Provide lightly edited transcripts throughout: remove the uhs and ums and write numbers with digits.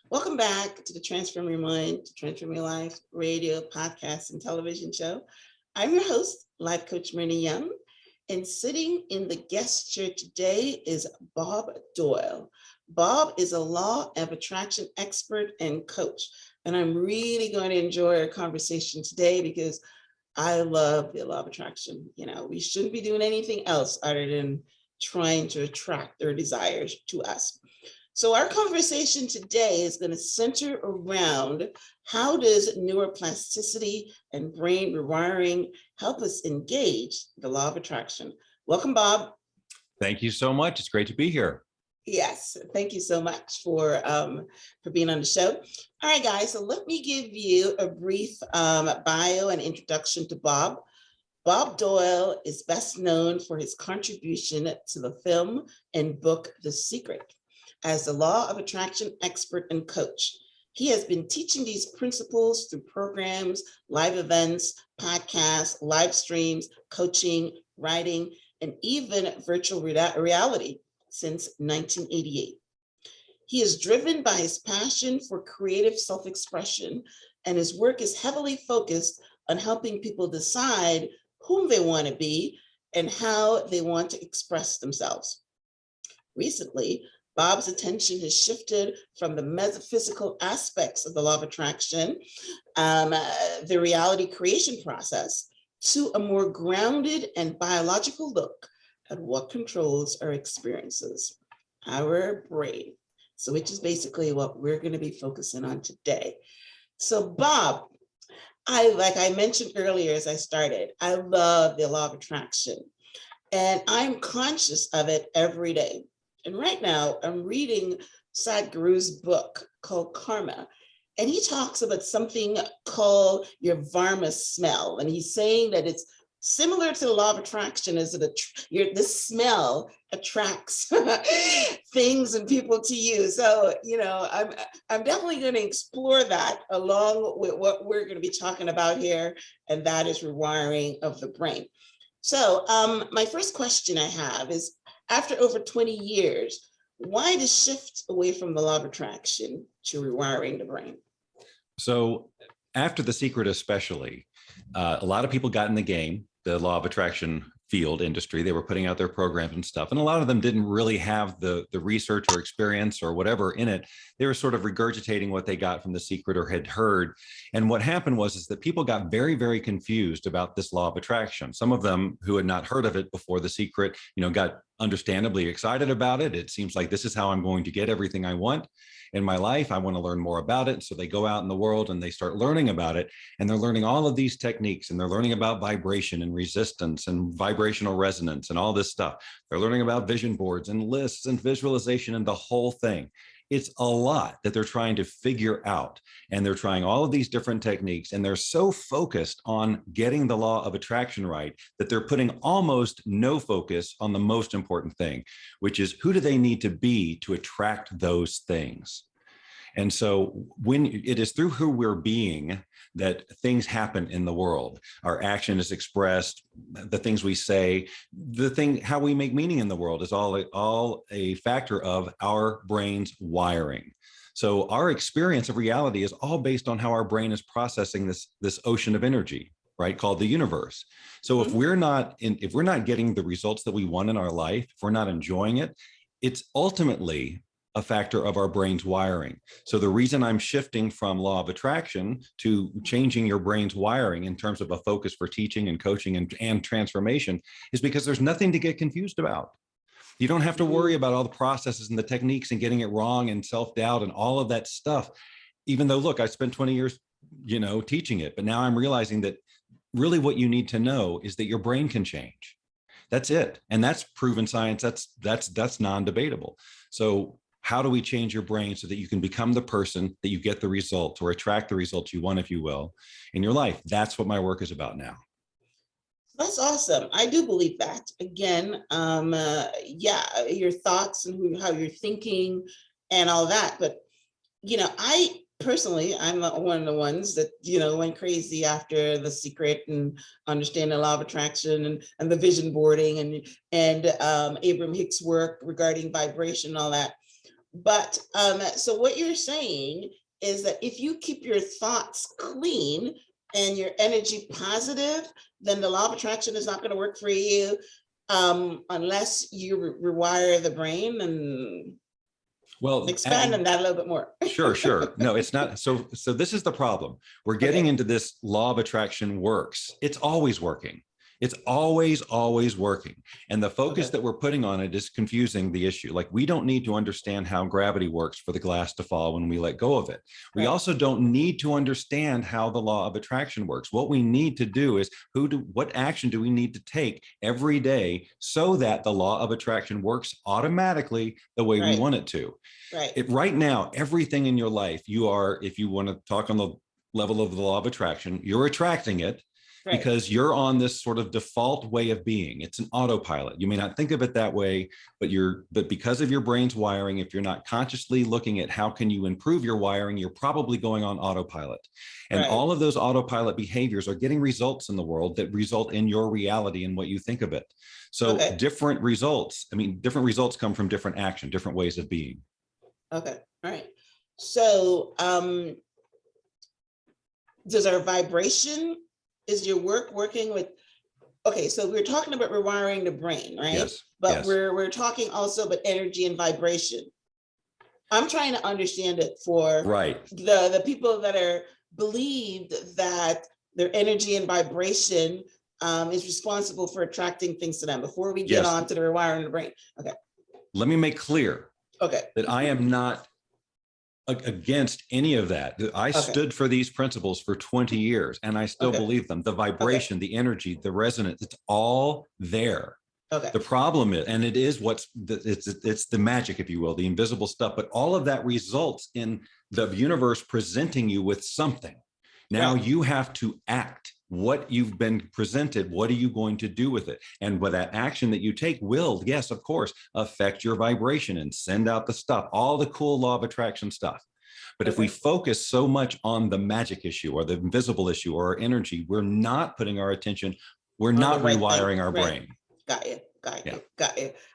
Welcome back to the Transform Your Mind, Transform Your Life radio, podcast, and television show. I'm your host, Life Coach Marina Young, and sitting in the guest chair today is Bob Doyle. Bob is a law of attraction expert and coach, and I'm really going to enjoy our conversation today because I love the law of attraction. You know, we shouldn't be doing anything else other than trying to attract their desires to us. So our conversation today is going to center around how does neuroplasticity and brain rewiring help us engage the law of attraction. Welcome, Bob. Thank you so much. It's great to be here. Yes, thank you so much for being on the show. All right, guys, so let me give you a brief bio and introduction to Bob. Bob Doyle is best known for his contribution to the film and book The Secret. As the law of attraction expert and coach, he has been teaching these principles through programs, live events, podcasts, live streams, coaching, writing, and even virtual reality since 1988. He is driven by his passion for creative self-expression, and his work is heavily focused on helping people decide whom they want to be and how they want to express themselves. Recently, Bob's attention has shifted from the metaphysical aspects of the law of attraction, the reality creation process, to a more grounded and biological look at what controls our experiences, our brain. So which is basically what we're going to be focusing on today. So Bob, like I mentioned earlier as I started, I love the law of attraction and I'm conscious of it every day. And right now I'm reading Sadhguru's book called Karma. And he talks about something called your Varma smell. And he's saying that it's similar to the law of attraction, is that this smell attracts things and people to you. So, you know, I'm definitely going to explore that along with what we're going to be talking about here, and that is rewiring of the brain. So my first question I have is, after over 20 years, why the shift away from the law of attraction to rewiring the brain? So after The Secret especially, a lot of people got in the game, the law of attraction field industry. They were putting out their programs and stuff. And a lot of them didn't really have the research or experience or whatever in it. They were sort of regurgitating what they got from The Secret or had heard. And what happened is that people got very, very confused about this law of attraction. Some of them who had not heard of it before The Secret, got understandably excited about it. It seems like this is how I'm going to get everything I want in my life. I want to learn more about it. So they go out in the world and they start learning about it. And they're learning all of these techniques, and they're learning about vibration and resistance and vibrational resonance and all this stuff. They're learning about vision boards and lists and visualization and the whole thing. It's a lot that they're trying to figure out, and they're trying all of these different techniques, and they're so focused on getting the law of attraction right that they're putting almost no focus on the most important thing, which is who do they need to be to attract those things. And so when it is through who we're being that things happen in the world, our action is expressed, the things we say, how we make meaning in the world is all a factor of our brain's wiring. So our experience of reality is all based on how our brain is processing this ocean of energy, right, called the universe. So if we're not getting the results that we want in our life, if we're not enjoying it, it's ultimately a factor of our brain's wiring. So the reason I'm shifting from law of attraction to changing your brain's wiring in terms of a focus for teaching and coaching and transformation is because there's nothing to get confused about. You don't have to worry about all the processes and the techniques and getting it wrong and self-doubt and all of that stuff. Even though, look, I spent 20 years, teaching it, but now I'm realizing that really what you need to know is that your brain can change. That's it. And that's proven science. That's non-debatable. So how do we change your brain so that you can become the person that you get the results or attract the results you want, if you will, in your life? That's what my work is about now. That's awesome. I do believe that. Again, your thoughts and how you're thinking and all that. But, I personally, I'm one of the ones that, went crazy after The Secret and understanding the law of attraction and the vision boarding and Abraham Hicks' work regarding vibration and all that. But so what you're saying is that if you keep your thoughts clean and your energy positive, then the law of attraction is not going to work for you unless you rewire the brain. And Well, expand on that a little bit more. Sure. No, it's not. So this is the problem. We're getting into this law of attraction works. It's always working. It's always working. And the focus that we're putting on it is confusing the issue. Like, we don't need to understand how gravity works for the glass to fall when we let go of it. We also don't need to understand how the law of attraction works. What we need to do is what action do we need to take every day so that the law of attraction works automatically the way we want it to. Right now, everything in your life, if you want to talk on the level of the law of attraction, you're attracting it. Because you're on this sort of default way of being. It's an autopilot. You may not think of it that way, but because of your brain's wiring, if you're not consciously looking at how can you improve your wiring, you're probably going on autopilot. And all of those autopilot behaviors are getting results in the world that result in your reality and what you think of it. So different results come from different action, different ways of being. Okay. All right. So does our vibration, is your work working with, so we're talking about rewiring the brain, right? Yes. But we're talking also about energy and vibration. I'm trying to understand it for the people that are believed that their energy and vibration is responsible for attracting things to them before we get on to the rewiring the brain. Okay. Let me make clear that I am not against any of that. I stood for these principles for 20 years and I still believe them. The vibration, the energy, the resonance, it's all there. The problem is, and it is it's the magic, if you will, the invisible stuff, but all of that results in the universe presenting you with something. Now you have to act. What you've been presented, what are you going to do with it? And with that action that you take will, yes, of course, affect your vibration and send out the stuff, all the cool law of attraction stuff. But if we focus so much on the magic issue or the invisible issue or our energy, we're not putting our attention, we're not rewiring our brain. Got you.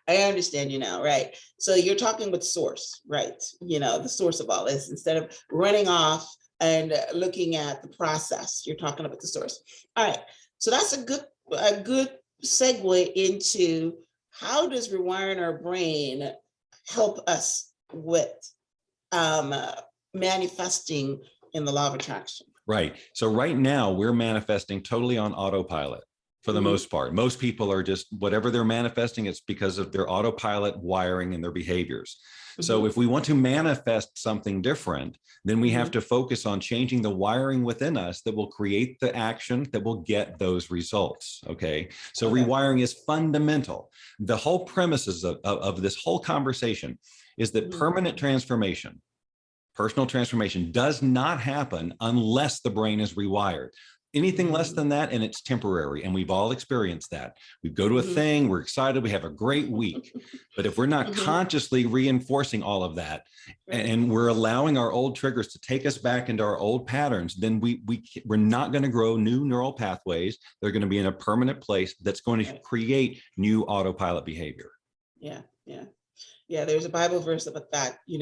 I understand you now, right? So you're talking with source, right? The source of all this, instead of running off and looking at the process, you're talking about the source. All right, so that's a good segue into how does rewiring our brain help us with manifesting in the law of attraction? Right. So right now we're manifesting totally on autopilot for the most part. Most people are just, whatever they're manifesting, it's because of their autopilot wiring and their behaviors. So if we want to manifest something different, then we have to focus on changing the wiring within us that will create the action that will get those results. Okay. So rewiring is fundamental. The whole premises of this whole conversation is that permanent transformation, personal transformation, does not happen unless the brain is rewired. Anything less than that, and it's temporary. And we've all experienced that. We go to a thing, we're excited, we have a great week. But if we're not consciously reinforcing all of that, and we're allowing our old triggers to take us back into our old patterns, then we're not going to grow new neural pathways. They're going to be in a permanent place that's going to create new autopilot behavior. Yeah, there's a Bible verse about that, you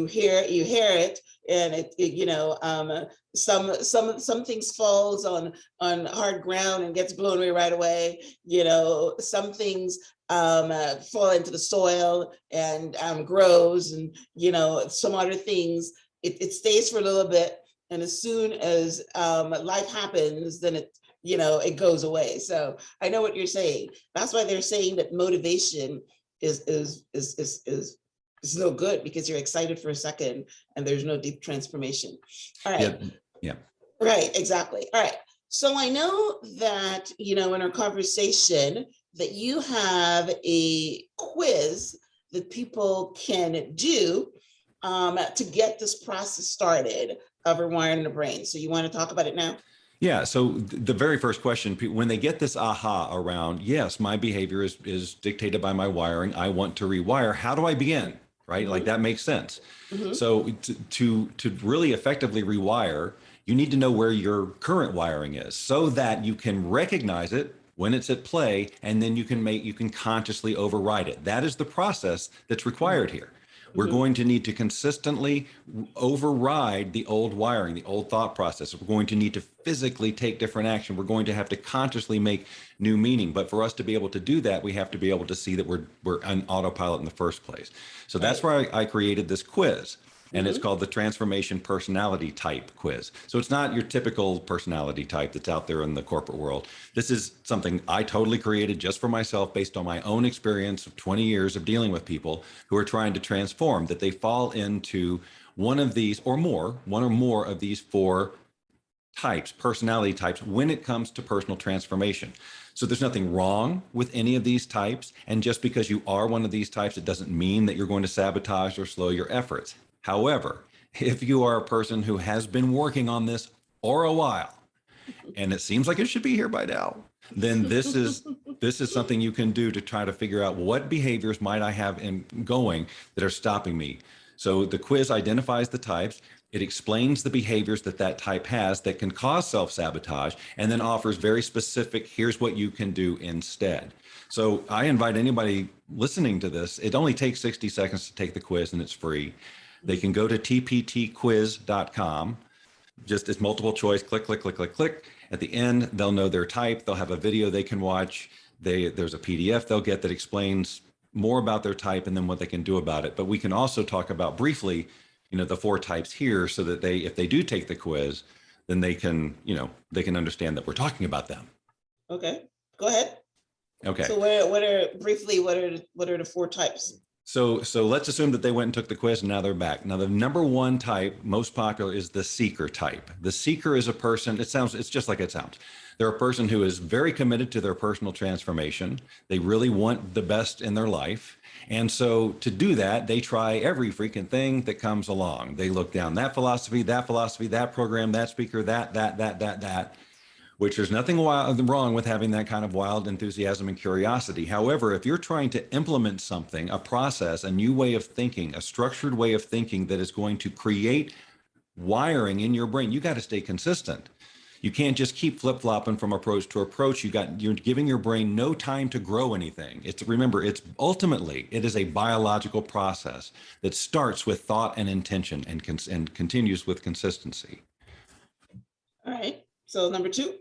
hear it, and some things falls on hard ground and gets blown away right away. Some things fall into the soil and grows, and some other things it stays for a little bit, and as soon as life happens, then it goes away. So I know what you're saying. That's why they're saying that motivation is no good, because you're excited for a second and there's no deep transformation. All right. Yeah. Right. Exactly. All right. So I know that, in our conversation, that you have a quiz that people can do to get this process started of rewiring the brain. So you want to talk about it now? Yeah. So the very first question, when they get this aha around, yes, my behavior is dictated by my wiring. I want to rewire. How do I begin? Right? Like, that makes sense. So to really effectively rewire, you need to know where your current wiring is so that you can recognize it when it's at play, and then you can consciously override it. That is the process that's required here. We're going to need to consistently override the old wiring, the old thought process. We're going to need to physically take different action. We're going to have to consciously make new meaning. But for us to be able to do that, we have to be able to see that we're on autopilot in the first place. So that's why I created this quiz. And it's called the Transformation Personality Type Quiz. So it's not your typical personality type that's out there in the corporate world. This is something I totally created just for myself based on my own experience of 20 years of dealing with people who are trying to transform, that they fall into one or more of these 4 types, personality types, when it comes to personal transformation. So there's nothing wrong with any of these types. And just because you are one of these types, it doesn't mean that you're going to sabotage or slow your efforts. However, if you are a person who has been working on this for a while, and it seems like it should be here by now, then this is something you can do to try to figure out what behaviors might I have going that are stopping me. So the quiz identifies the types. It explains the behaviors that type has that can cause self-sabotage, and then offers very specific, here's what you can do instead. So I invite anybody listening to this, it only takes 60 seconds to take the quiz, and it's free. They can go to tptquiz.com. Just it's multiple choice, click, click, click, click, click. At the end, they'll know their type. They'll have a video they can watch. There's a PDF they'll get that explains more about their type and then what they can do about it. But we can also talk about briefly, the 4 types here, so that if they do take the quiz, then they can understand that we're talking about them. Okay, go ahead. Okay. So what are the 4 types? So let's assume that they went and took the quiz and now they're back. Now, the number 1 type, most popular, is the seeker type. The seeker is a person, it's just like it sounds. They're a person who is very committed to their personal transformation. They really want the best in their life. And so to do that, they try every freaking thing that comes along. They look down that philosophy, that program, that speaker, that. Which there's nothing wrong with having that kind of wild enthusiasm and curiosity. However, if you're trying to implement something, a process, a new way of thinking, a structured way of thinking that is going to create wiring in your brain, you got to stay consistent. You can't just keep flip-flopping from approach to approach. You're giving your brain no time to grow anything. Remember, it is a biological process that starts with thought and intention and continues with consistency. All right. So number 2.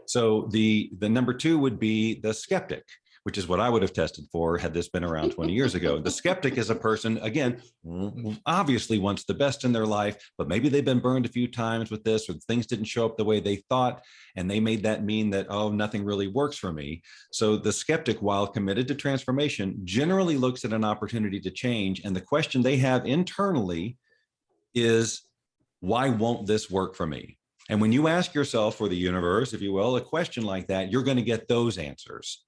So the number 2 would be the skeptic, which is what I would have tested for had this been around 20 years ago. The skeptic is a person, again, obviously wants the best in their life, but maybe they've been burned a few times with this, or things didn't show up the way they thought, and they made that mean that, oh, nothing really works for me. So the skeptic, while committed to transformation, generally looks at an opportunity to change. And the question they have internally is, why won't this work for me? And when you ask yourself, or the universe, if you will, a question like that, you're going to get those answers.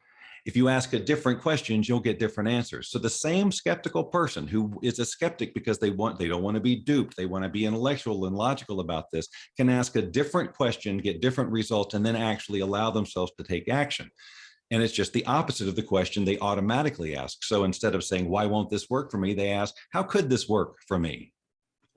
If you ask a different questions, you'll get different answers. So the same skeptical person who is a skeptic because they don't want to be duped, they want to be intellectual and logical about this, can ask a different question, get different results, and then actually allow themselves to take action. And it's just the opposite of the question they automatically ask. So instead of saying, why won't this work for me? They ask, how could this work for me?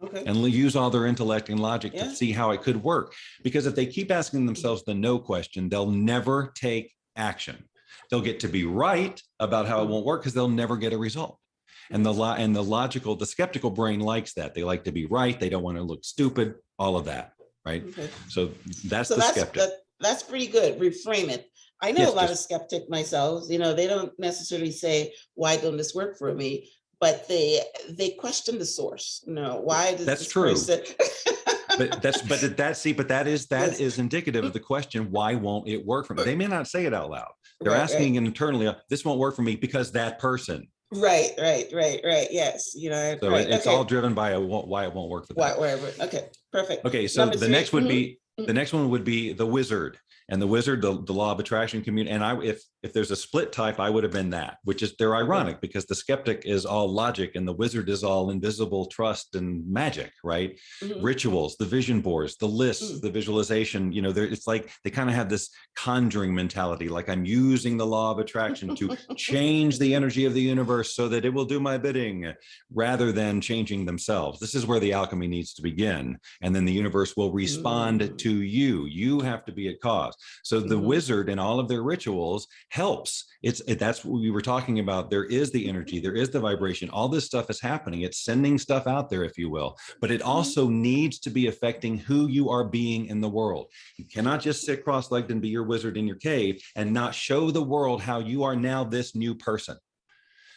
Okay. And use all their intellect and logic to see how it could work. Because if they keep asking themselves the no question, they'll never take action. They'll get to be right about how it won't work because they'll never get a result. And the skeptical brain likes that. They like to be right. They don't want to look stupid, all of that, right? Okay. So that's skeptic. That's pretty good. Reframe it. I know a lot of skeptic myself, they don't necessarily say, why don't this work for me? But they question the source. Why does that's true? That is indicative of the question, why won't it work for me? They may not say it out loud. They're asking internally, this won't work for me because that person. Right. Yes. So it's all driven by why it won't work for them. Okay, perfect. Okay, so the next would be the next one would be the wizard. And the wizard, the law of attraction community. And if there's a split type, I would have been that, which is, they're ironic because the skeptic is all logic and the wizard is all invisible trust and magic, right? Rituals, the vision boards, the lists, the visualization, it's like they kind of have this conjuring mentality, like I'm using the law of attraction to change the energy of the universe so that it will do my bidding, rather than changing themselves. This is where the alchemy needs to begin. And then the universe will respond to you. You have to be at cause. So the wizard and all of their rituals helps. That's what we were talking about. There is the energy, there is the vibration, all this stuff is happening. It's sending stuff out there, if you will, but it also needs to be affecting who you are being in the world. You cannot just sit cross-legged and be your wizard in your cave and not show the world how you are now this new person.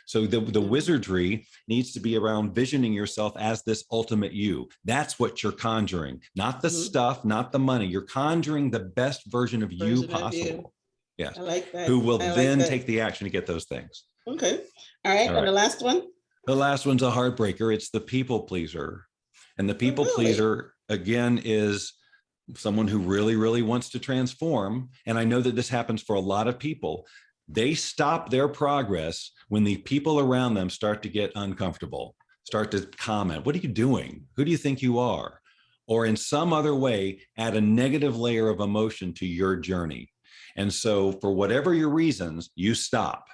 So the wizardry needs to be around visioning yourself as this ultimate you. That's what you're conjuring, not the stuff, not the money. You're conjuring the best version of you possible. Yes. I like that. Who will then take the action to get those things. Okay. All right. And the last one? The last one's a heartbreaker. It's the people pleaser. And the people pleaser, again, is someone who really, really wants to transform. And I know that this happens for a lot of people. They stop their progress when the people around them start to get uncomfortable, start to comment, what are you doing? Who do you think you are? Or in some other way, add a negative layer of emotion to your journey. And so for whatever your reasons, you stop,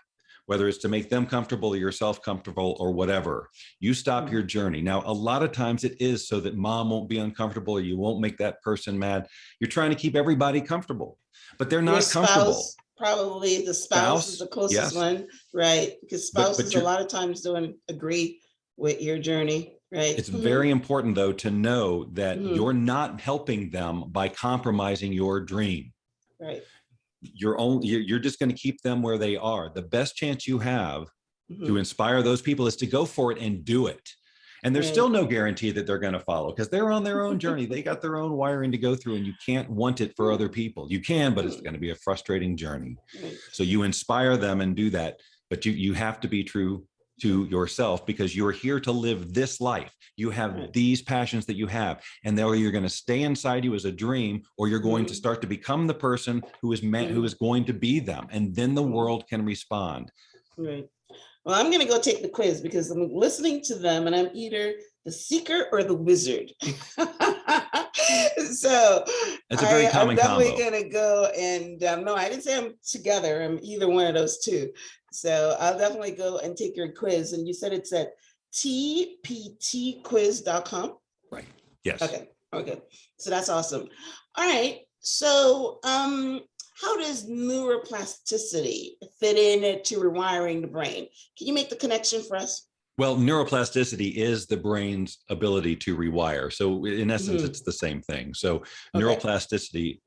whether it's to make them comfortable or yourself comfortable or whatever, you stop your journey. Now, a lot of times it is so that mom won't be uncomfortable or you won't make that person mad. You're trying to keep everybody comfortable, but they're not comfortable. Probably the spouse is the closest one, right? Because spouses a lot of times don't agree with your journey, right? It's very important, though, to know that you're not helping them by compromising your dream. Right. You're just going to keep them where they are. The best chance you have to inspire those people is to go for it and do it. And there's still no guarantee that they're going to follow because they're on their own journey. They got their own wiring to go through, and you can't want it for other people. You can, but it's going to be a frustrating journey. So you inspire them and do that, but you have to be true to yourself because you're here to live this life. You have these passions that you have, and they're either going to stay inside you as a dream, or you're going to start to become the person who is meant, who is going to be them, and then the world can respond. Right. Well, I'm going to go take the quiz because I'm listening to them and I'm either the seeker or the wizard. So that's a very common combo. I'm definitely going to go and no, I didn't say I'm together. I'm either one of those two. So I'll definitely go and take your quiz. And you said it's at tptquiz.com. Right. Yes. Okay. So that's awesome. All right. So how does neuroplasticity fit into rewiring the brain? Can you make the connection for us? Well, neuroplasticity is the brain's ability to rewire. So in essence, it's the same thing. So neuroplasticity,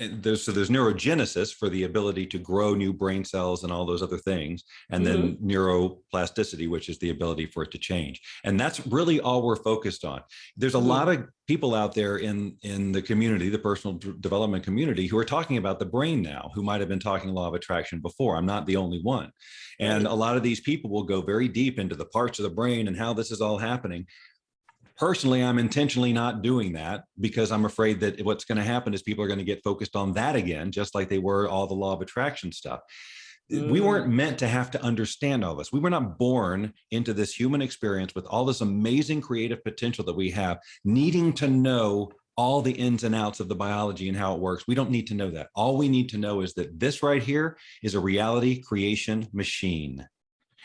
there's neurogenesis for the ability to grow new brain cells and all those other things. And then neuroplasticity, which is the ability for it to change. And that's really all we're focused on. There's a lot of people out there in the community, the personal development community, who are talking about the brain now, who might have been talking law of attraction before. I'm not the only one. And a lot of these people will go very deep into the parts of the brain and how this is all happening. Personally, I'm intentionally not doing that because I'm afraid that what's going to happen is people are going to get focused on that again, just like they were all the law of attraction stuff. We weren't meant to have to understand all this. We were not born into this human experience with all this amazing creative potential that we have, needing to know all the ins and outs of the biology and how it works. We don't need to know that. All we need to know is that this right here is a reality creation machine.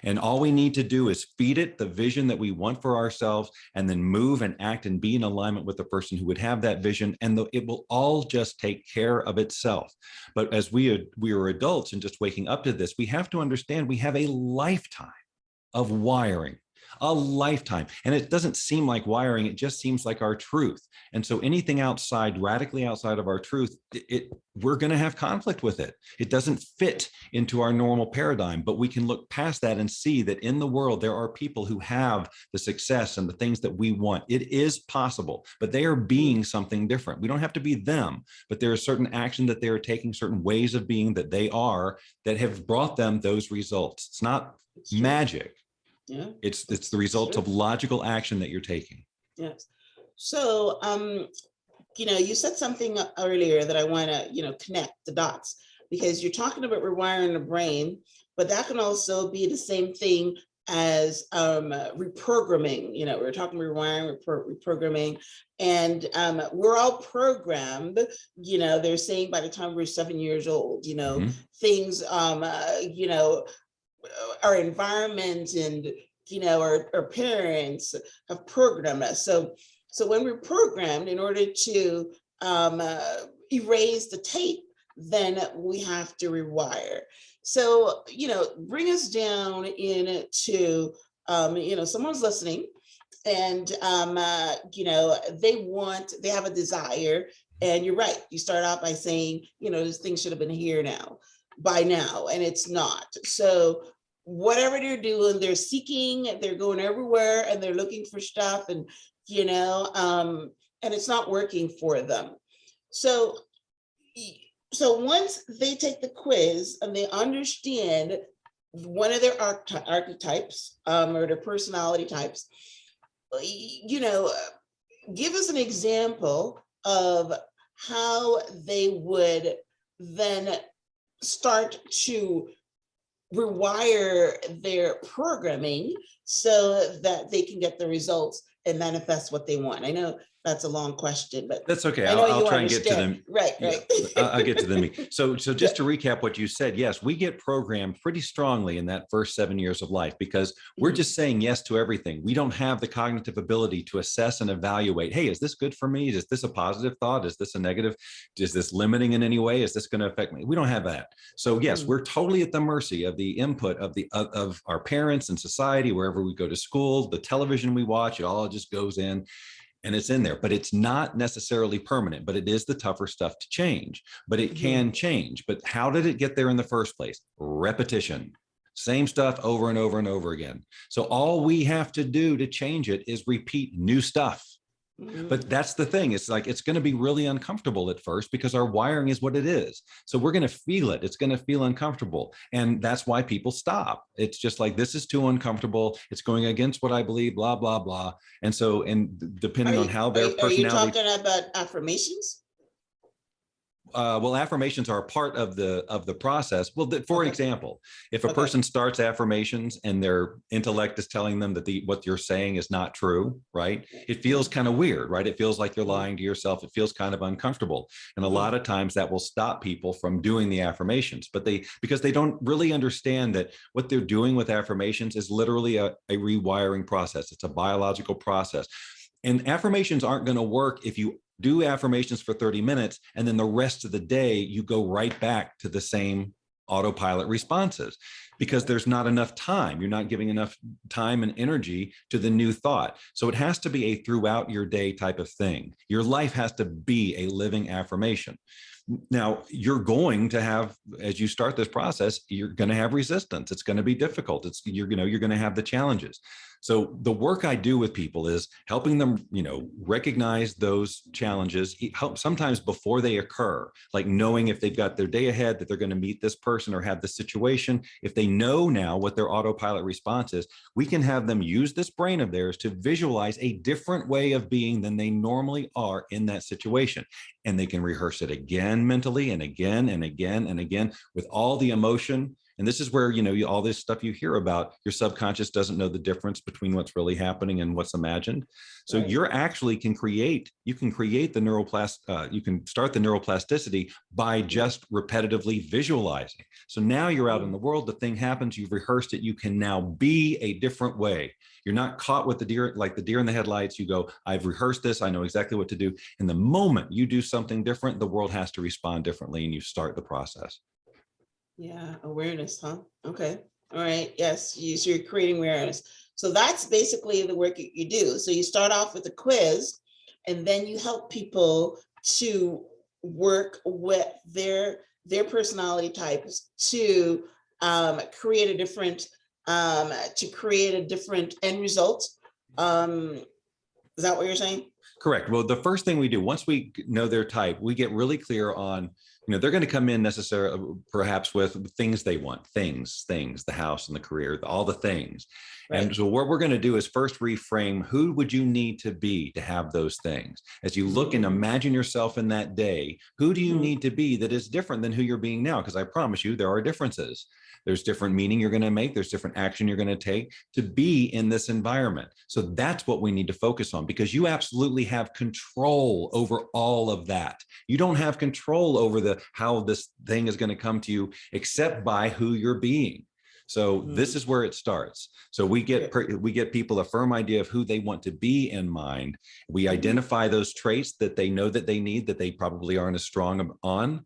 And all we need to do is feed it the vision that we want for ourselves, and then move and act and be in alignment with the person who would have that vision. And it will all just take care of itself. But as we are adults and just waking up to this, we have to understand we have a lifetime of wiring. A lifetime. And it doesn't seem like wiring, it just seems like our truth. And so anything outside, radically outside of our truth, we're going to have conflict with it. It doesn't fit into our normal paradigm, but we can look past that and see that in the world, there are people who have the success and the things that we want. It is possible, but they are being something different. We don't have to be them, but there is certain action that they are taking, certain ways of being that they are, that have brought them those results. It's not magic. Yeah, it's the result of logical action that you're taking. Yes. So, you said something earlier that I want to, connect the dots. because you're talking about rewiring the brain, but that can also be the same thing as reprogramming. You know, we're talking rewiring, reprogramming, and we're all programmed. You know, they're saying by the time we're 7 years old, you know, things, you know, our environment and, you know, our parents have programmed us. So when we're programmed, in order to erase the tape, then we have to rewire. So, you know, bring us down into, you know, someone's listening and, you know, they have a desire, and you're right. You start out by saying, you know, this thing should have been here by now, and it's not. So whatever they're doing, they're seeking, they're going everywhere, and they're looking for stuff, and, you know, and it's not working for them. So once they take the quiz and they understand one of their archetypes or their personality types, you know, give us an example of how they would then start to rewire their programming so that they can get the results and manifest what they want. I know that's a long question, but that's okay. I know I'll you try and get to them. Right, right. Yeah, I'll get to them. So just to recap what you said, yes, we get programmed pretty strongly in that first 7 years of life because we're just saying yes to everything. We don't have the cognitive ability to assess and evaluate, hey, is this good for me? Is this a positive thought? Is this a negative? Is this limiting in any way? Is this going to affect me? We don't have that. So yes, we're totally at the mercy of the input of our parents and society, wherever we go to school, the television we watch, it all just goes in. And it's in there, but it's not necessarily permanent, but it is the tougher stuff to change, but it can change. But how did it get there in the first place? Repetition, same stuff over and over and over again. So all we have to do to change it is repeat new stuff. But that's the thing. It's like, it's going to be really uncomfortable at first because our wiring is what it is. So we're going to feel it. It's going to feel uncomfortable. And that's why people stop. It's just like, this is too uncomfortable. It's going against what I believe, blah, blah, blah. And so, and depending on how their personality. Are you talking about affirmations? Well, affirmations are a part of the process. Well, for example, if a person starts affirmations and their intellect is telling them that what you're saying is not true, right? It feels kind of weird, right? It feels like you're lying to yourself. It feels kind of uncomfortable. And a lot of times that will stop people from doing the affirmations, but because they don't really understand that what they're doing with affirmations is literally a rewiring process. It's a biological process. And affirmations aren't going to work if you do affirmations for 30 minutes and then the rest of the day you go right back to the same autopilot responses, because there's not enough time. You're not giving enough time and energy to the new thought. So it has to be a throughout your day type of thing. Your life has to be a living affirmation. Now, you're going to have, as you start this process, you're going to have resistance. It's going to be difficult. You're going to have the challenges. So the work I do with people is helping them, recognize those challenges, help sometimes before they occur, like knowing if they've got their day ahead, that they're going to meet this person or have this situation. If they know now what their autopilot response is, we can have them use this brain of theirs to visualize a different way of being than they normally are in that situation. And they can rehearse it again mentally and again and again and again with all the emotion. And this is where, all this stuff you hear about, your subconscious doesn't know the difference between what's really happening and what's imagined. So right. You're actually you can create the you can start the neuroplasticity by just repetitively visualizing. So now you're out in the world, the thing happens, you've rehearsed it, you can now be a different way. You're not caught with the deer, like the deer in the headlights. You go, I've rehearsed this, I know exactly what to do. And the moment you do something different, the world has to respond differently and you start the process. Yeah, awareness, huh? Okay. All right. Yes, so you're creating awareness. So that's basically the work you do. So you start off with a quiz, and then you help people to work with their personality types to create a different end result. Is that what you're saying? Correct. Well, the first thing we do, once we know their type, we get really clear on They're going to come in necessarily perhaps with things they want, things, the house and the career, all the things. Right. And so what we're going to do is first reframe, who would you need to be to have those things? As you look and imagine yourself in that day, who do you need to be that is different than who you're being now? Because I promise you, there are differences. There's different meaning you're going to make. There's different action you're going to take to be in this environment. So that's what we need to focus on, because you absolutely have control over all of that. You don't have control over how this thing is going to come to you except by who you're being. So this is where it starts. So we get people a firm idea of who they want to be in mind. We identify those traits that they know that they need, that they probably aren't as strong on.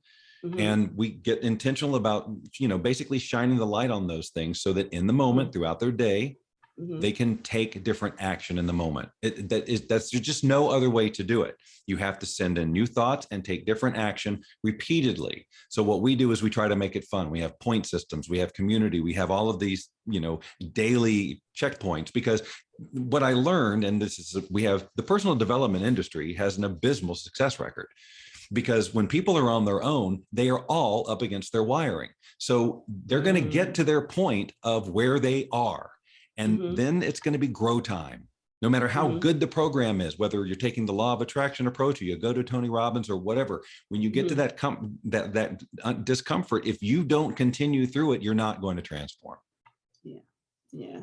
And we get intentional about, basically shining the light on those things so that in the moment, throughout their day, they can take different action in the moment. There's just no other way to do it. You have to send in new thoughts and take different action repeatedly. So what we do is we try to make it fun. We have point systems, we have community, we have all of these, daily checkpoints, because what I learned, and we have the personal development industry has an abysmal success record. Because when people are on their own, they are all up against their wiring. So they're going to get to their point of where they are. And then it's going to be grow time. No matter how good the program is, whether you're taking the law of attraction approach or you go to Tony Robbins or whatever, when you get to that discomfort, if you don't continue through it, you're not going to transform. Yeah.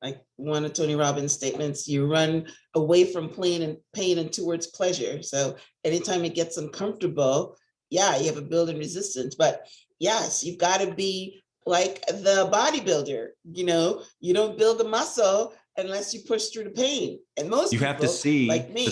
Like one of Tony Robbins' statements, you run away from pain and towards pleasure. So anytime it gets uncomfortable, you have a built-in resistance. But yes, you've got to be like the bodybuilder. You don't build the muscle unless you push through the pain. And most people, have to see like me.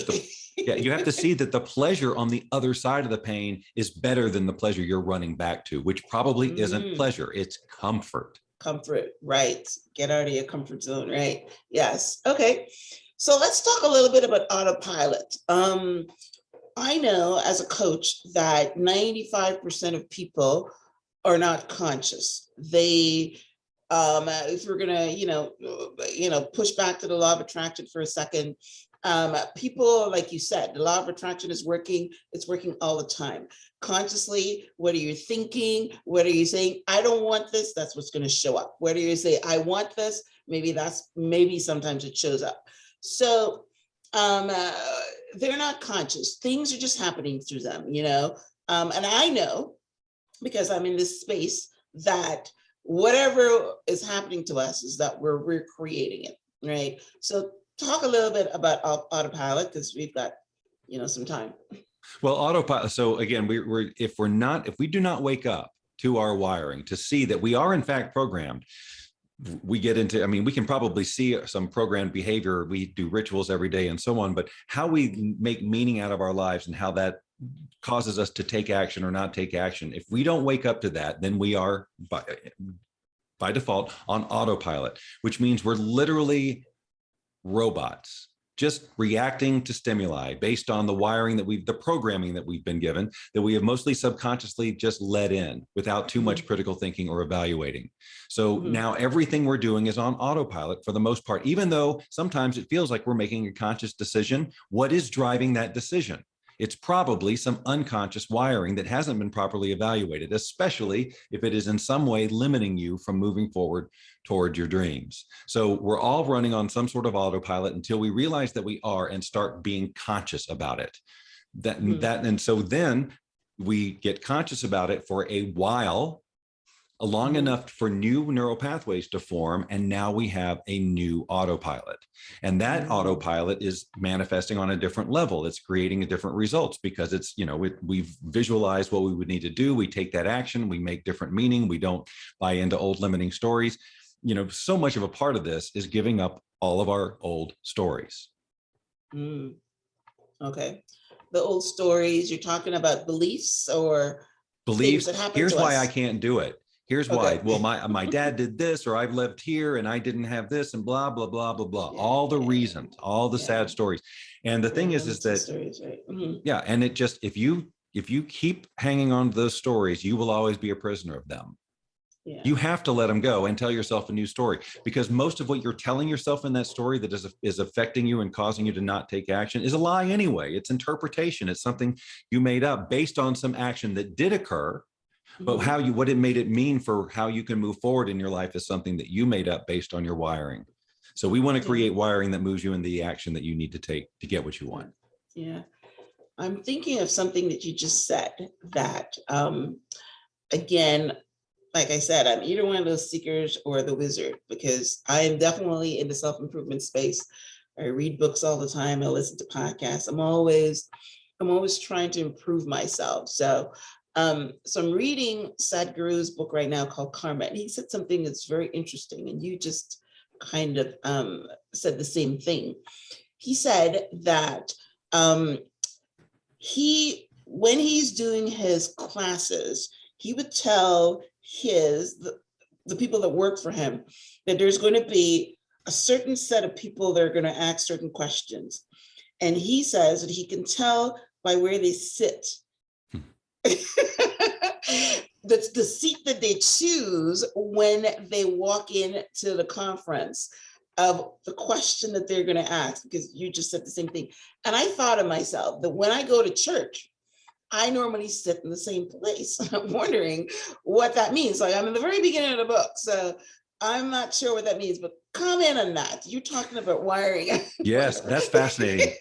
You have to see that the pleasure on the other side of the pain is better than the pleasure you're running back to, which probably isn't pleasure, it's comfort. Comfort, right? Get out of your comfort zone, right? Yes. Okay. So let's talk a little bit about autopilot. I know as a coach that 95% of people are not conscious. They, if we're gonna, push back to the law of attraction for a second, people, like you said, the law of attraction is working. It's working all the time. Consciously, what are you thinking? What are you saying? I don't want this. That's what's going to show up. Whether you say, I want this, maybe sometimes it shows up. So they're not conscious. Things are just happening through them, and I know, because I'm in this space, that whatever is happening to us is that we're creating it, right? So talk a little bit about autopilot, because we've got, some time. Well, autopilot. So again, if we do not wake up to our wiring to see that we are in fact programmed, we get into, we can probably see some programmed behavior. We do rituals every day and so on, but how we make meaning out of our lives and how that causes us to take action or not take action. If we don't wake up to that, then we are by default on autopilot, which means we're literally robots, just reacting to stimuli based on the wiring the programming that we've been given, that we have mostly subconsciously just let in without too much critical thinking or evaluating. So now everything we're doing is on autopilot for the most part, even though sometimes it feels like we're making a conscious decision. What is driving that decision? It's probably some unconscious wiring that hasn't been properly evaluated, especially if it is in some way limiting you from moving forward toward your dreams. So we're all running on some sort of autopilot until we realize that we are and start being conscious about it. And so then we get conscious about it for a while, long enough for new neural pathways to form, and now we have a new autopilot. And that autopilot is manifesting on a different level. It's creating different results because it's, we've visualized what we would need to do. We take that action, we make different meaning. We don't buy into old limiting stories. So much of a part of this is giving up all of our old stories. Okay. The old stories, you're talking about beliefs or beliefs. Things that happen Here's to why us. I can't do it. Here's why. Well, my dad did this, or I've lived here and I didn't have this, and blah, blah, blah, blah, blah. All the reasons, all the sad stories. And the thing is that, stories, right? and it just, if you keep hanging on to those stories, you will always be a prisoner of them. Yeah. You have to let them go and tell yourself a new story, because most of what you're telling yourself in that story that is affecting you and causing you to not take action is a lie anyway. It's interpretation. It's something you made up based on some action that did occur, but what it made it mean for how you can move forward in your life is something that you made up based on your wiring. So we want to create wiring that moves you in the action that you need to take to get what you want. Yeah. I'm thinking of something that you just said that, again, like I said, I'm either one of those seekers or the wizard, because I am definitely in the self-improvement space. I read books all the time. I listen to podcasts. I'm always trying to improve myself. So, so I'm reading Sadhguru's book right now called Karma, and he said something that's very interesting, and you just kind of said the same thing. He said that when he's doing his classes, he would tell the people that work for him that there's going to be a certain set of people that are going to ask certain questions. And he says that he can tell by where they sit. That's the seat that they choose when they walk into the conference, of the question that they're going to ask, because you just said the same thing. And I thought of myself that when I go to church, I normally sit in the same place. I'm wondering what that means. Like, I'm in the very beginning of the book, so I'm not sure what that means, but comment on that. You're talking about wiring. Yes, that's fascinating.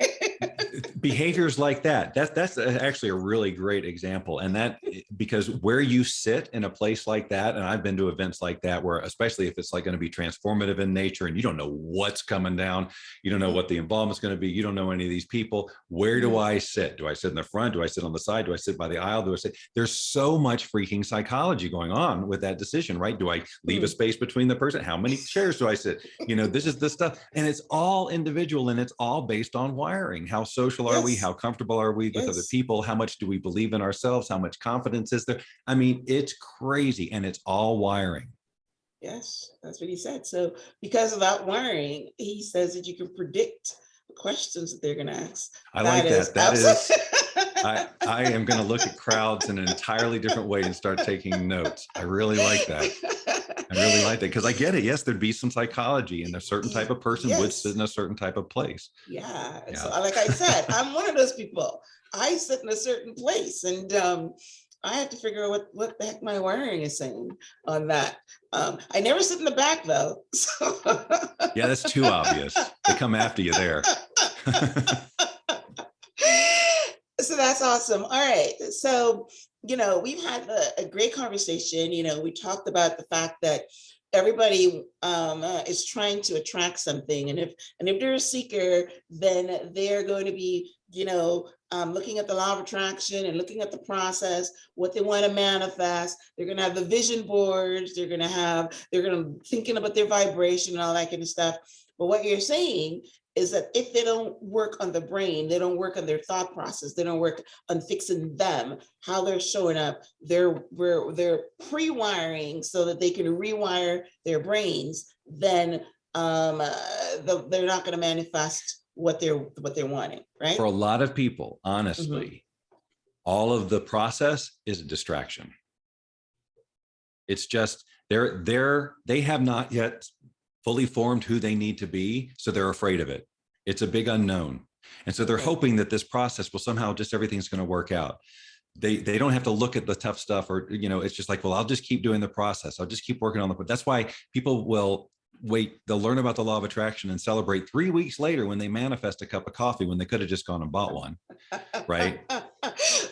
Behaviors like that's actually a really great example. And that, because where you sit in a place like that, and I've been to events like that, where especially if it's like going to be transformative in nature and you don't know what's coming down, you don't know what the involvement's going to be, you don't know any of these people, where do I sit? Do I sit in the front? Do I sit on the side? Do I sit by the aisle? Do I sit? There's so much freaking psychology going on with that decision, right? Do I leave a space between the person? How many chairs do I sit? This is the stuff, and it's all individual, and it's all based on wiring. How social are we? How comfortable are we with other people? How much do we believe in ourselves? How much confidence is there? I mean, it's crazy, and it's all wiring. Yes, that's what he said. So because of that wiring, he says that you can predict the questions that they're going to ask. I like that. That is, I am going to look at crowds in an entirely different way and start taking notes. I really like that. I really like that, because I get it. Yes, there'd be some psychology, and a certain type of person would sit in a certain type of place. Yeah. So like I said, I'm one of those people. I sit in a certain place, and I have to figure out what the heck my wiring is saying on that. I never sit in the back though. So. Yeah, that's too obvious. They come after you there. So that's awesome. All right. So, we've had a great conversation. We talked about the fact that everybody is trying to attract something. And if they're a seeker, then they're going to be, looking at the law of attraction and looking at the process, what they want to manifest. They're going to have the vision boards. They're going to thinking about their vibration and all that kind of stuff. But what you're saying is that if they don't work on the brain, they don't work on their thought process, they don't work on fixing them, how they're showing up, they're pre-wiring so that they can rewire their brains, then they're not going to manifest what they're wanting, right? For a lot of people, honestly, all of the process is a distraction. It's just they have not yet fully formed who they need to be, so they're afraid of it. It's a big unknown. And so they're hoping that this process will somehow just everything's going to work out. They don't have to look at the tough stuff, or, it's just like, well, I'll just keep doing the process. I'll just keep working on that's why people will wait. They'll learn about the law of attraction and celebrate 3 weeks later when they manifest a cup of coffee, when they could have just gone and bought one. Right.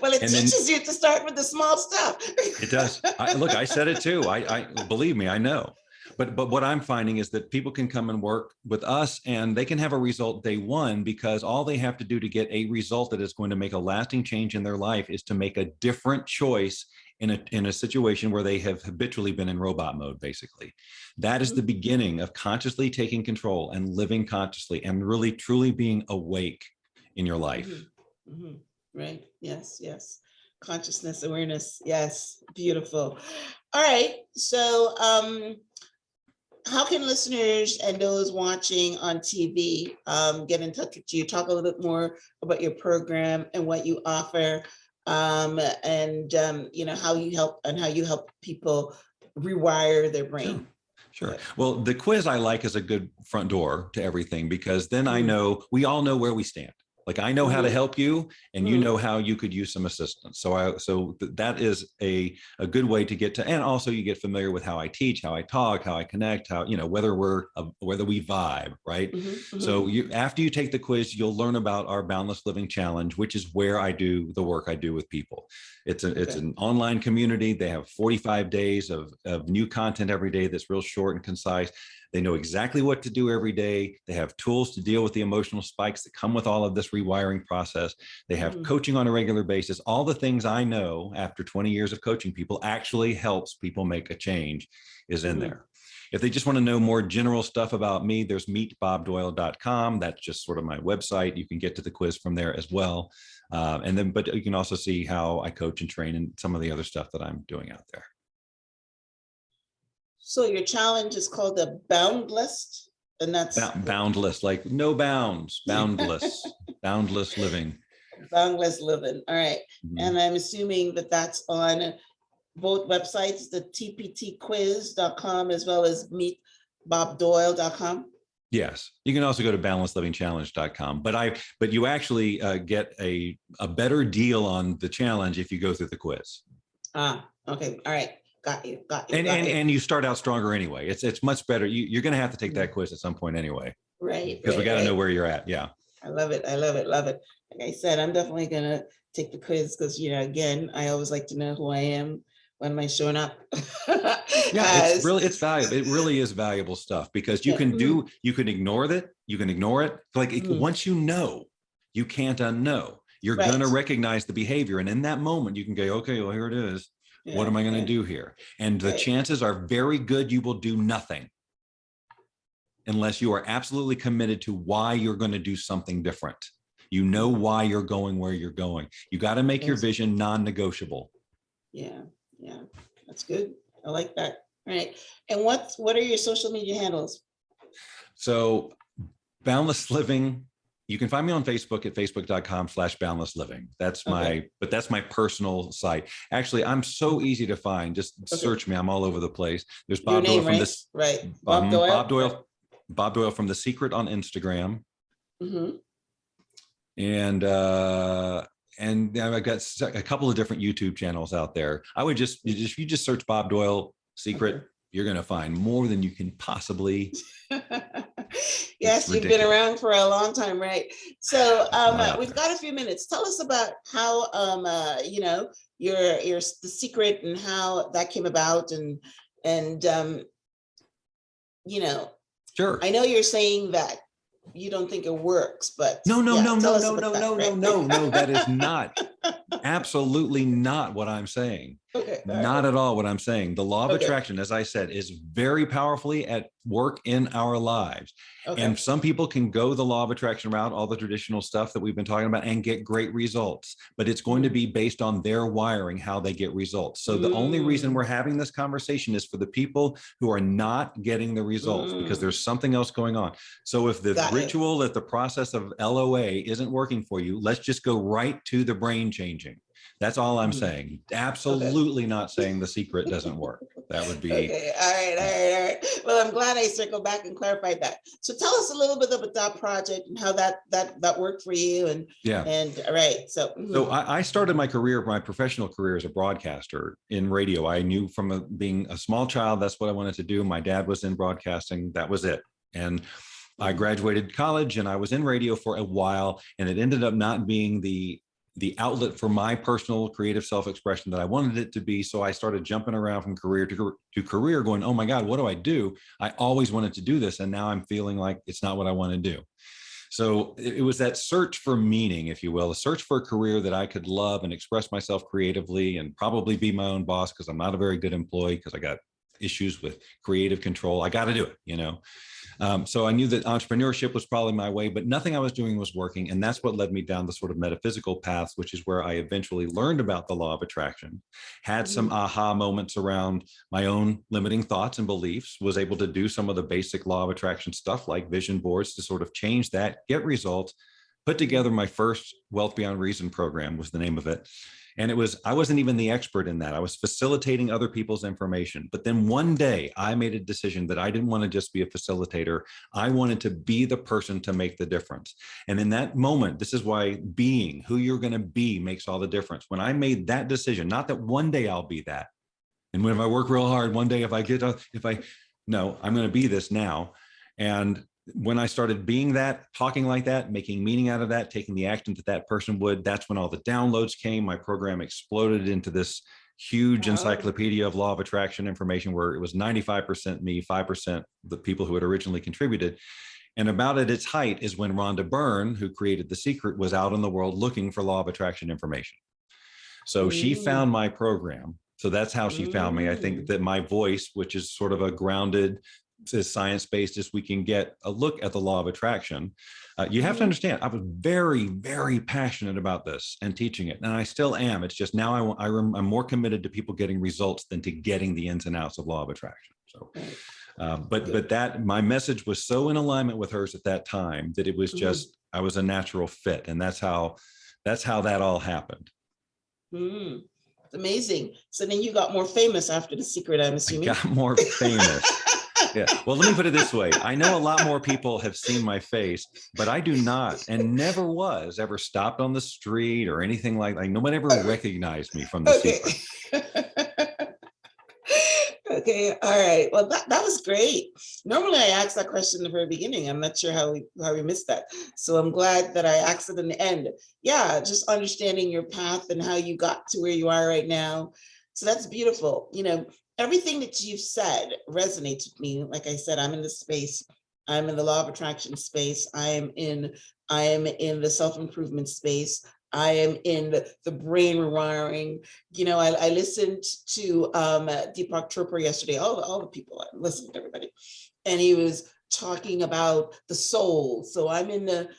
Well, it teaches you to start with the small stuff. It does. I said it too. I believe me, I know. But what I'm finding is that people can come and work with us, and they can have a result day one, because all they have to do to get a result that is going to make a lasting change in their life is to make a different choice in a situation where they have habitually been in robot mode, basically. That is the beginning of consciously taking control and living consciously and really truly being awake in your life. Right. Yes. Consciousness, awareness. Yes. Beautiful. All right. So, how can listeners and those watching on TV get in touch with you? Talk a little bit more about your program and what you offer, and how you help people rewire their Sure. brain. Sure. But, Well, the quiz I like is a good front door to everything, because then I know, we all know where we stand. Like, I know how to help you, and you know how you could use some assistance. So that is a good way to get to, and also you get familiar with how I teach, how I talk, how I connect, how, whether we vibe, right? So after you take the quiz, you'll learn about our Boundless Living Challenge, which is where I do the work I do with people. It's an online community. They have 45 days of new content every day that's real short and concise. They know exactly what to do every day. They have tools to deal with the emotional spikes that come with all of this rewiring process. They have coaching on a regular basis. All the things I know after 20 years of coaching people actually helps people make a change is in there. If they just want to know more general stuff about me, there's meetbobdoyle.com. That's just sort of my website. You can get to the quiz from there as well. But you can also see how I coach and train and some of the other stuff that I'm doing out there. So your challenge is called the Boundless, and that's boundless, like no bounds, boundless, boundless living. Boundless living. All right. And I'm assuming that that's on both websites, the tptquiz.com as well as meetbobdoyle.com. Yes, you can also go to boundlesslivingchallenge.com, but you actually get a better deal on the challenge if you go through the quiz. Okay. All right. Got you. And you start out stronger anyway. It's much better. You're going to have to take that quiz at some point anyway. Right. Because we got to know where you're at. Yeah. I love it. Like I said, I'm definitely going to take the quiz because, again, I always like to know who I am. When am I showing up? Yeah, it's valuable. It really is valuable stuff, because you can ignore it. You can ignore it. Like once you know, you can't unknow. You're going to recognize the behavior. And in that moment, you can go, okay, well, here it is. What am I going to do here? And the chances are very good you will do nothing unless you are absolutely committed to why you're going to do something different. You know why you're going where you're going. You got to make your vision non-negotiable. Yeah, that's good. I like that. All right. And what are your social media handles? So Boundless Living, you can find me on Facebook at facebook.com/boundlessliving. That's my personal site. Actually, I'm so easy to find. Just search me. I'm all over the place. There's Bob Doyle from this. Right. Bob Doyle. Bob Doyle from The Secret on Instagram. And I've got a couple of different YouTube channels out there. I would if you just search Bob Doyle Secret, you're going to find more than you can possibly. Yes, you've been around for a long time, right? So we've got a few minutes. Tell us about how your The Secret and how that came about, and Sure. I know you're saying that you don't think it works, but no, that is not absolutely not what I'm saying. Not at all what I'm saying. The law of attraction, as I said, is very powerfully at work in our lives. And some people can go the law of attraction route, all the traditional stuff that we've been talking about, and get great results, but it's going to be based on their wiring, how they get results. So the only reason we're having this conversation is for the people who are not getting the results, because there's something else going on. So if the ritual, if the process of LOA isn't working for you, let's just go right to the brain changing. That's all I'm saying. Absolutely not saying The Secret doesn't work. That would be. Okay. All right. Well, I'm glad I circled back and clarified that. So tell us a little bit about that project and how that worked for you. And all right. So I started my professional career as a broadcaster in radio. I knew from being a small child, that's what I wanted to do. My dad was in broadcasting. That was it. And I graduated college and I was in radio for a while, and it ended up not being the outlet for my personal creative self-expression that I wanted it to be. So I started jumping around from career to career going, oh my God, what do I do? I always wanted to do this. And now I'm feeling like it's not what I want to do. So it was that search for meaning, if you will, a search for a career that I could love and express myself creatively and probably be my own boss, because I'm not a very good employee, because I got issues with creative control. I got to do it, So I knew that entrepreneurship was probably my way, but nothing I was doing was working. And that's what led me down the sort of metaphysical path, which is where I eventually learned about the law of attraction, had some aha moments around my own limiting thoughts and beliefs, was able to do some of the basic law of attraction stuff like vision boards to sort of change that, get results, put together my first Wealth Beyond Reason program, was the name of it. And I wasn't even the expert in that. I was facilitating other people's information. But then one day I made a decision that I didn't want to just be a facilitator. I wanted to be the person to make the difference. And in that moment, this is why being who you're going to be makes all the difference. When I made that decision, not that one day I'll be that. And when I work real hard, one day no, I'm going to be this now. And when I started being that, talking like that, making meaning out of that, taking the action that that person would, that's when all the downloads came. My program exploded into this huge encyclopedia of law of attraction information, where it was 95% me, 5% the people who had originally contributed. And about at its height is when Rhonda Byrne, who created The Secret, was out in the world looking for law of attraction information. So she found my program. So that's how she found me. I think that my voice, which is sort of a grounded, as science-based as we can get a look at the law of attraction. You have to understand, I was very, very passionate about this and teaching it. And I still am. It's just now I'm more committed to people getting results than to getting the ins and outs of law of attraction. So, but that my message was so in alignment with hers at that time that it was just, I was a natural fit. And that's how that all happened. Amazing. So then you got more famous after The Secret, I'm assuming. I got more famous. Yeah. Well, let me put it this way. I know a lot more people have seen my face, but I do not, and never was ever stopped on the street or anything like that. No one ever recognized me from The Secret. Okay. All right. Well, that was great. Normally I ask that question in the very beginning. I'm not sure how we missed that. So I'm glad that I asked it in the end. Yeah. Just understanding your path and how you got to where you are right now. So that's beautiful. Everything that you've said resonates with me. Like I said, I'm in this space. I'm in the law of attraction space. I am in the self-improvement space. I am in the brain rewiring. I listened to Deepak Chopra yesterday, all the people, I listened to everybody. And he was talking about the soul. So I'm in the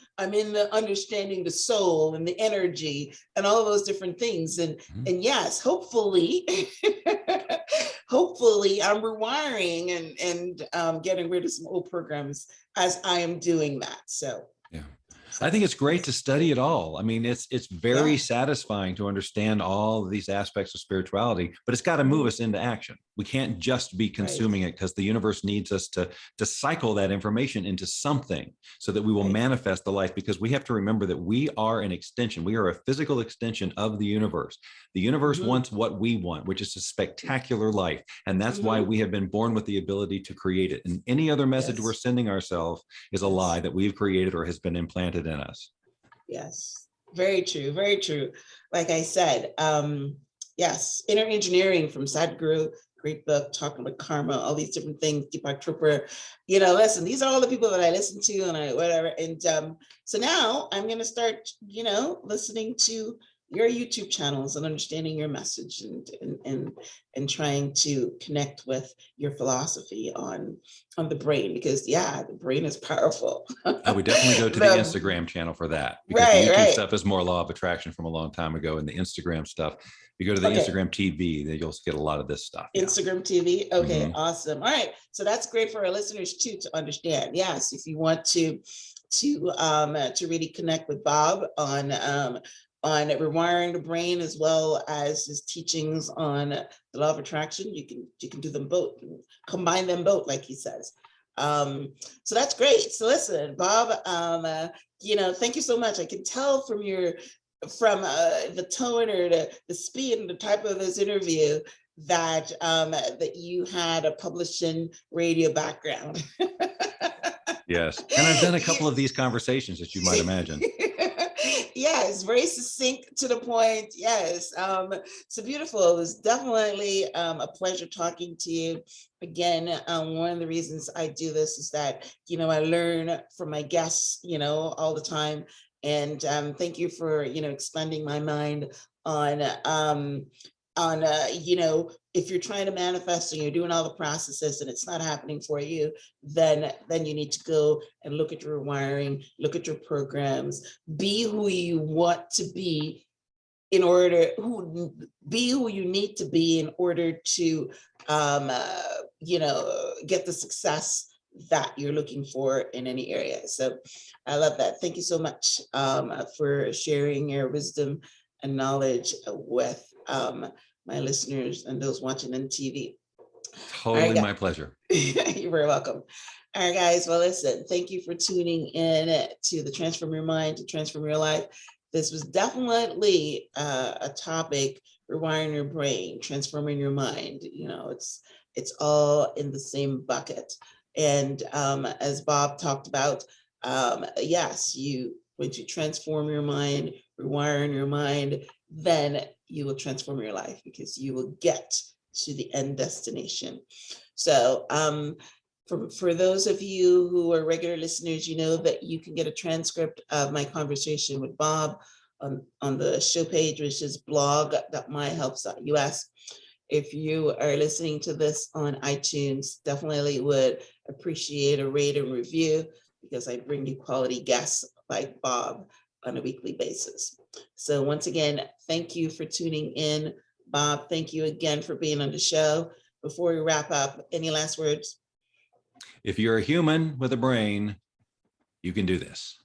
understanding the soul and the energy and all of those different things. And yes, hopefully, hopefully I'm rewiring and getting rid of some old programs as I am doing that. So yeah. I think it's great to study it all. I mean, it's very satisfying to understand all of these aspects of spirituality, but it's got to move us into action. We can't just be consuming it, because the universe needs us to cycle that information into something so that we will manifest the life, because we have to remember that we are an extension. We are a physical extension of the universe. The universe wants what we want, which is a spectacular life. And that's why we have been born with the ability to create it. And any other message we're sending ourselves is a lie that we've created or has been implanted in us. Yes, very true, very true. Like I said, yes, inner engineering from Sadhguru, great book, talking about karma, all these different things, Deepak Chopra, listen, these are all the people that I listen to and whatever. And so now I'm going to start, listening to your YouTube channels and understanding your message and trying to connect with your philosophy on the brain, because the brain is powerful. I would definitely go to the Instagram channel for that, because the YouTube stuff is more law of attraction from a long time ago, and the Instagram stuff, you go to the Instagram TV, then you'll get a lot of this stuff. Instagram TV. Okay, awesome. All right, so that's great for our listeners too to understand. Yes, if you want to really connect with Bob on rewiring the brain, as well as his teachings on the law of attraction, you can do them both, combine them both, like he says. So that's great. So listen, Bob, thank you so much. I can tell from the tone or the speed and the type of this interview that you had a publishing radio background. Yes, and I've done a couple of these conversations, as you might imagine. Yes, very succinct, to the point. Yes, so beautiful. It was definitely a pleasure talking to you. Again, one of the reasons I do this is that, I learn from my guests, all the time. And thank you for, expanding my mind on if you're trying to manifest and you're doing all the processes and it's not happening for you, then you need to go and look at your rewiring, look at your programs, be who you want to be be who you need to be in order to, get the success that you're looking for in any area. So I love that. Thank you so much for sharing your wisdom and knowledge with my listeners and those watching on TV. Totally my pleasure. You're very welcome. All right, guys. Well, listen, thank you for tuning in to the Transform Your Mind to Transform Your Life. This was definitely a topic, rewiring your brain, transforming your mind. You know, it's all in the same bucket. And as Bob talked about, yes, when you transform your mind, rewire your mind, then you will transform your life because you will get to the end destination. So for those of you who are regular listeners, you know that you can get a transcript of my conversation with Bob on the show page, which is blog.myhelps.us. If you are listening to this on iTunes, definitely would appreciate a rate and review because I bring you quality guests like Bob on a weekly basis. So once again, thank you for tuning in. Bob, thank you again for being on the show. Before we wrap up, any last words? If you're a human with a brain, you can do this.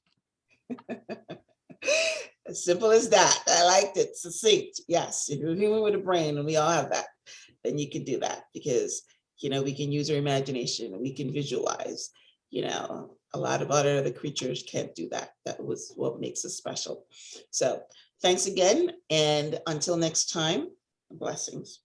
As simple as that. I liked it. Succinct. Yes. If you're a human with a brain, and we all have that, then you can do that because, you know, we can use our imagination. We can visualize. You know, a lot of other creatures can't do that. That was what makes us special. So thanks again. And until next time, blessings.